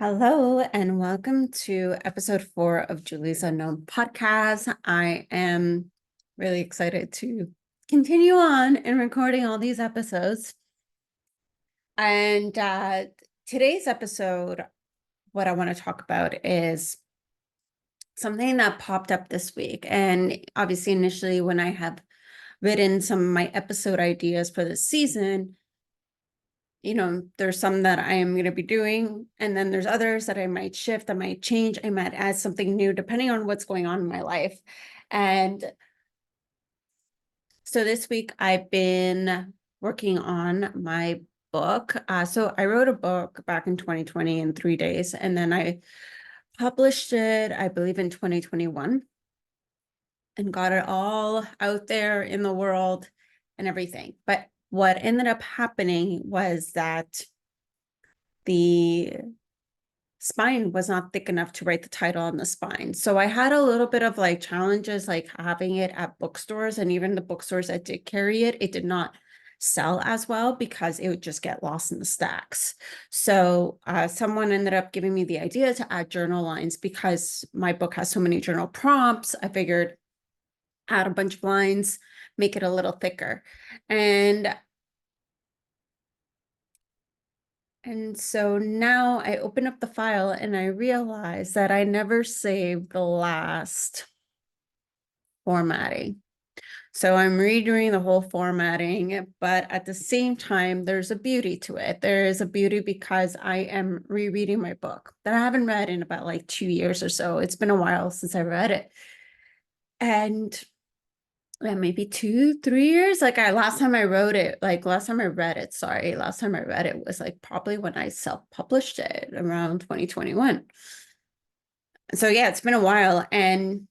Hello and welcome to episode 4 of Julie's Unknown podcast. I am really excited to continue on and recording all these episodes. And today's episode, what I want to talk about is something that popped up this week. And obviously, initially, when I have written some of my episode ideas for this season, there's some that I am going to be doing, and then there's others that I might shift, I might change, I might add something new, depending on what's going on in my life. And so this week I've been working on my book. So I wrote a book back in 2020 in 3 days, and then I published it, I believe, in 2021 and got it all out there in the world and everything. But what ended up happening was that the spine was not thick enough to write the title on the spine. So I had a little bit of challenges, like having it at bookstores, and even the bookstores that did carry it, it did not sell as well because it would just get lost in the stacks. So someone ended up giving me the idea to add journal lines because my book has so many journal prompts. I figured add a bunch of lines, make it a little thicker. And so now I open up the file and I realize that I never saved the last formatting. So I'm redoing the whole formatting, but at the same time, there's a beauty to it. There is a beauty because I am rereading my book that I haven't read in about 2 years or so. It's been a while since I read it. And maybe 2-3 years. Last time I read it was probably when I self-published it around 2021. So yeah, it's been a while. And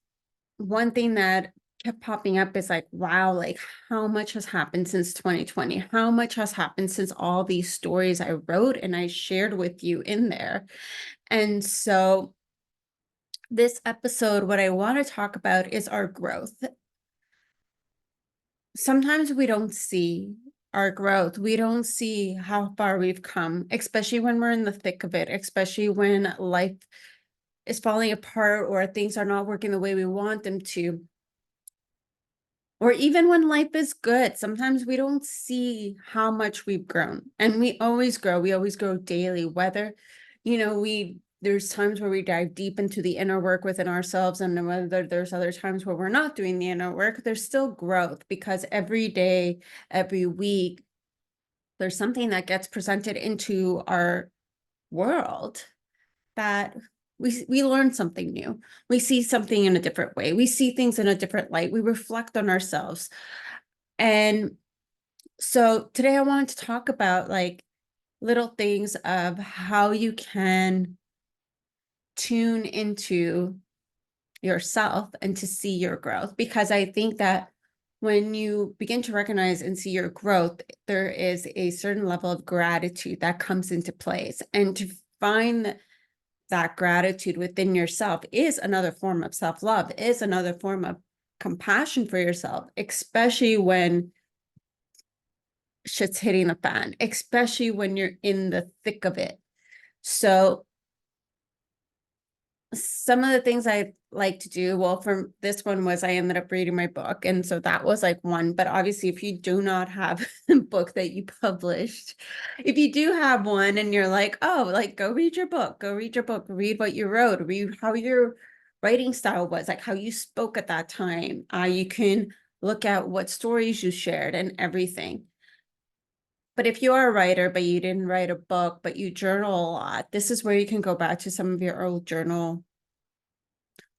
one thing that kept popping up is wow, how much has happened since 2020? How much has happened since all these stories I wrote and I shared with you in there? And so this episode, what I want to talk about is our growth. Sometimes we don't see our growth. We don't see how far we've come, especially when we're in the thick of it, especially when life is falling apart or things are not working the way we want them to. Or even when life is good, sometimes we don't see how much we've grown. And we always grow. We always grow daily, whether, there's times where we dive deep into the inner work within ourselves, and whether there's other times where we're not doing the inner work, there's still growth because every day, every week, there's something that gets presented into our world that we learn something new. We see something in a different way. We see things in a different light. We reflect on ourselves. And so today I wanted to talk about little things of how you can tune into yourself and to see your growth, because I think that when you begin to recognize and see your growth, there is a certain level of gratitude that comes into place. And to find that gratitude within yourself is another form of self-love, is another form of compassion for yourself, especially when shit's hitting the fan, especially when you're in the thick of it. So some of the things I like to do, well, for this one was I ended up reading my book. And so that was one. But obviously, if you do not have a book that you published, if you do have one and you're go read your book, read what you wrote, read how your writing style was, how you spoke at that time. You can look at what stories you shared and everything. But if you are a writer, but you didn't write a book, but you journal a lot, this is where you can go back to some of your old journal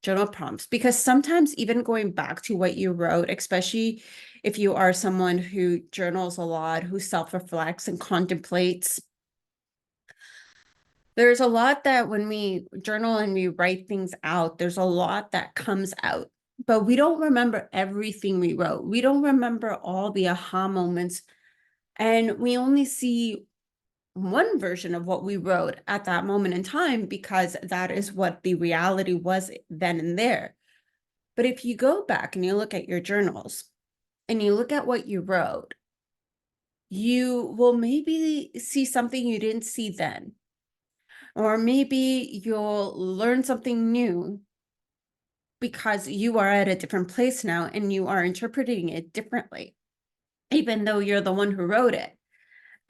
prompts, because sometimes even going back to what you wrote, especially if you are someone who journals a lot, who self-reflects and contemplates, there's a lot that when we journal and we write things out, there's a lot that comes out, but we don't remember everything we wrote. We don't remember all the aha moments. And we only see one version of what we wrote at that moment in time because that is what the reality was then and there. But if you go back and you look at your journals and you look at what you wrote, you will maybe see something you didn't see then. or maybe you'll learn something new because you are at a different place now and you are interpreting it differently, even though you're the one who wrote it.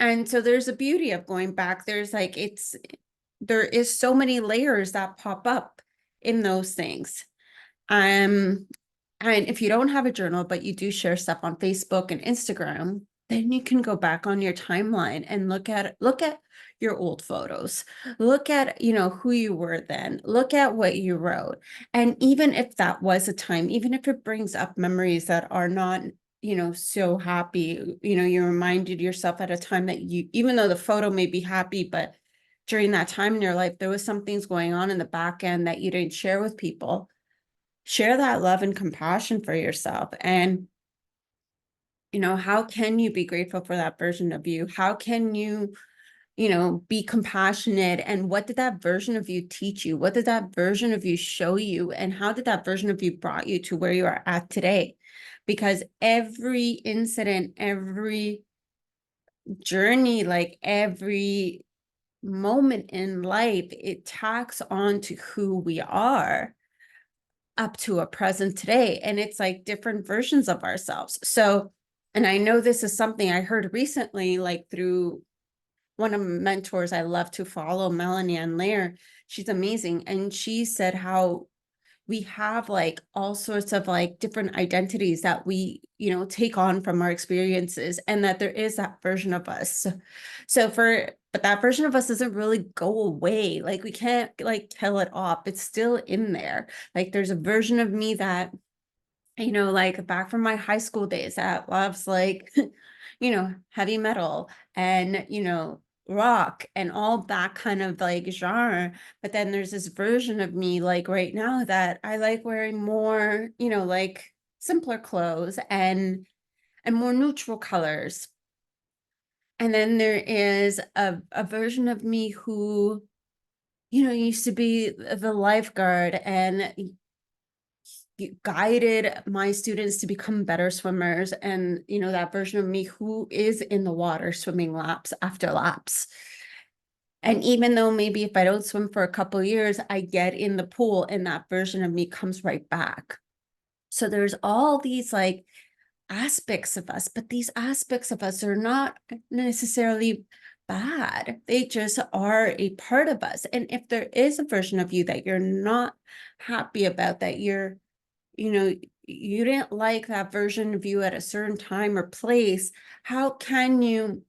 And so there's a beauty of going back. There is so many layers that pop up in those things. And if you don't have a journal, but you do share stuff on Facebook and Instagram, then you can go back on your timeline and look at your old photos. Look at, who you were then. Look at what you wrote. And even if that was a time, even if it brings up memories that are not, so happy, you reminded yourself at a time that even though the photo may be happy, but during that time in your life, there was some things going on in the back end that you didn't share with people. Share that love and compassion for yourself. And, how can you be grateful for that version of you? How can you, be compassionate? And what did that version of you teach you? What did that version of you show you? And how did that version of you brought you to where you are at today? Because every incident, every journey, like every moment in life, it tacks on to who we are up to a present today. And it's like different versions of ourselves. So, and I know this is something I heard recently, like through one of my mentors I love to follow, Melanie Ann Lair. She's amazing. And she said how we have like all sorts of like different identities that we, take on from our experiences, and that there is that version of us. But that version of us doesn't really go away. Like we can't like kill it off. It's still in there. Like there's a version of me that, like back from my high school days that loves like, heavy metal and, rock and all that kind of like genre. But then there's this version of me like right now that I like wearing more, like simpler clothes and more neutral colors. And then there is a version of me who, used to be the lifeguard and guided my students to become better swimmers. And, that version of me who is in the water swimming laps after laps. And even though maybe if I don't swim for a couple of years, I get in the pool and that version of me comes right back. So there's all these like aspects of us, but these aspects of us are not necessarily bad. They just are a part of us. And if there is a version of you that you're not happy about, that you didn't like that version of you at a certain time or place, how can you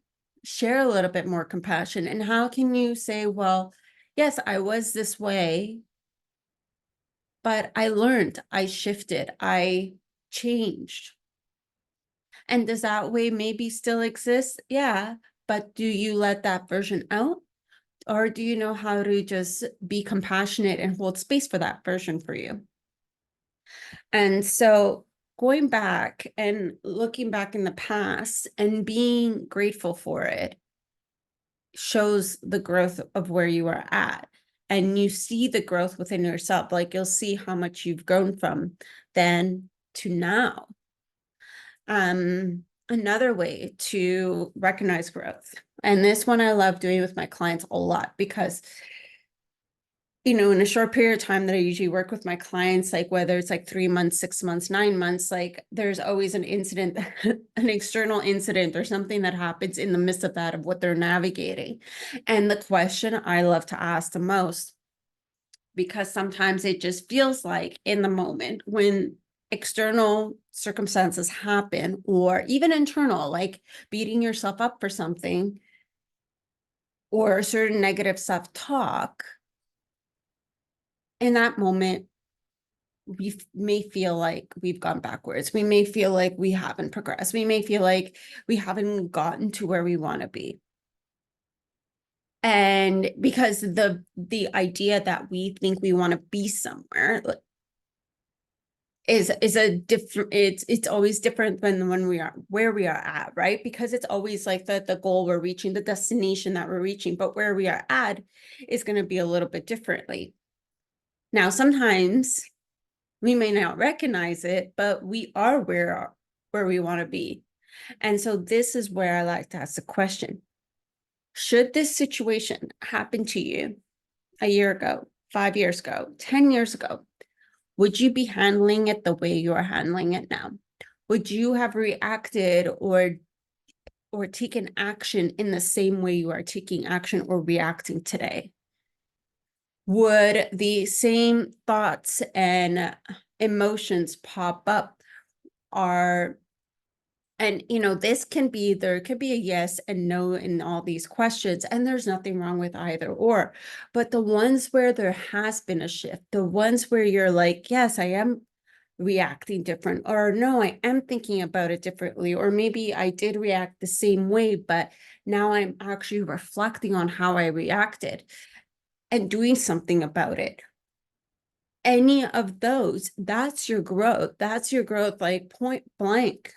share a little bit more compassion? And how can you say, well, yes, I was this way, but I learned, I shifted, I changed. And does that way maybe still exist? Yeah. But do you let that version out? Or do you know how to just be compassionate and hold space for that version for you? And so going back and looking back in the past and being grateful for it shows the growth of where you are at. And you see the growth within yourself. Like you'll see how much you've grown from then to now. Another way to recognize growth. And this one I love doing with my clients a lot because in a short period of time that I usually work with my clients, like whether it's like 3 months, 6 months, 9 months, like there's always an incident, an external incident or something that happens in the midst of that of what they're navigating. And the question I love to ask the most, because sometimes it just feels like in the moment when external circumstances happen, or even internal, like beating yourself up for something or certain negative self-talk, in that moment, we may feel like we've gone backwards. We may feel like we haven't progressed. We may feel like we haven't gotten to where we want to be. And because the idea that we think we want to be somewhere is a different, it's always different than when we are where we are at, right? Because it's always like the goal we're reaching, the destination that we're reaching, but where we are at is going to be a little bit differently. Now, sometimes we may not recognize it, but we are where we want to be. And so this is where I like to ask the question. Should this situation happen to you a year ago, 5 years ago, 10 years ago, would you be handling it the way you are handling it now? Would you have reacted or taken action in the same way you are taking action or reacting today? Would the same thoughts and emotions pop up? And this can be, there could be a yes and no in all these questions, and there's nothing wrong with either or. But the ones where there has been a shift, the ones where you're like, yes, I am reacting different, or no, I am thinking about it differently, or maybe I did react the same way, but now I'm actually reflecting on how I reacted and doing something about it. Any of those, that's your growth. That's your growth, like point blank.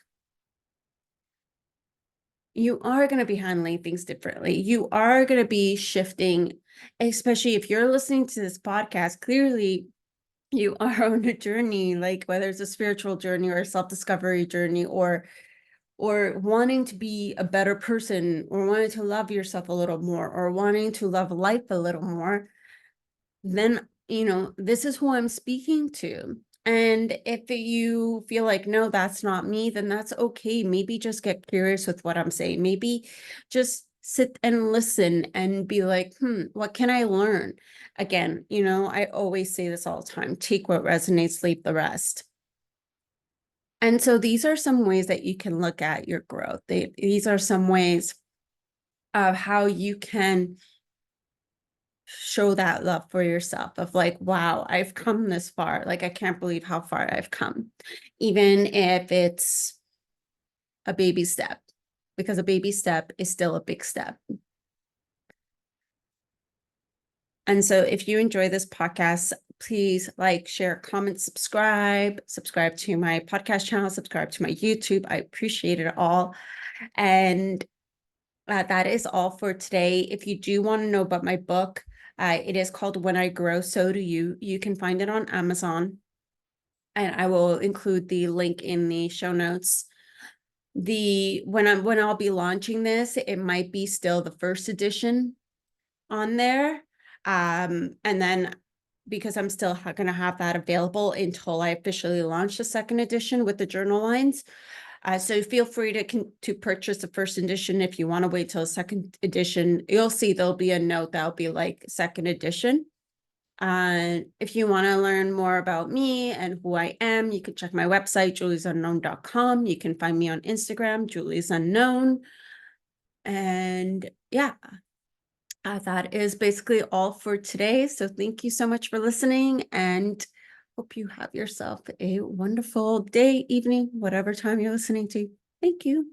You are going to be handling things differently. You are going to be shifting, especially if you're listening to this podcast. Clearly, you are on a journey, like whether it's a spiritual journey or a self-discovery journey, or wanting to be a better person, or wanting to love yourself a little more, or wanting to love life a little more. Then this is who I'm speaking to. And if you feel like, no, that's not me, then that's okay. Maybe just get curious with what I'm saying. Maybe just sit and listen and be like, what can I learn? Again, I always say this all the time: take what resonates, leave the rest. And so these are some ways that you can look at your growth. These are some ways of how you can show that love for yourself, of like, wow, I've come this far. Like, I can't believe how far I've come, even if it's a baby step, because a baby step is still a big step. And so if you enjoy this podcast, please like, share, comment, subscribe to my podcast channel, subscribe to my YouTube. I appreciate it all. And that is all for today. If you do want to know about my book, it is called When I Grow, So Do You. You can find it on Amazon, and I will include the link in the show notes. When I'll be launching this, it might be still the first edition on there. And then, because I'm still going to have that available until I officially launch the second edition with the journal lines. So feel free to purchase the first edition. If you want to wait till the second edition, you'll see there'll be a note that'll be like second edition. If you want to learn more about me and who I am, you can check my website, juliesunknown.com. You can find me on Instagram, juliesunknown. And yeah, that is basically all for today. So thank you so much for listening, and hope you have yourself a wonderful day, evening, whatever time you're listening to. Thank you.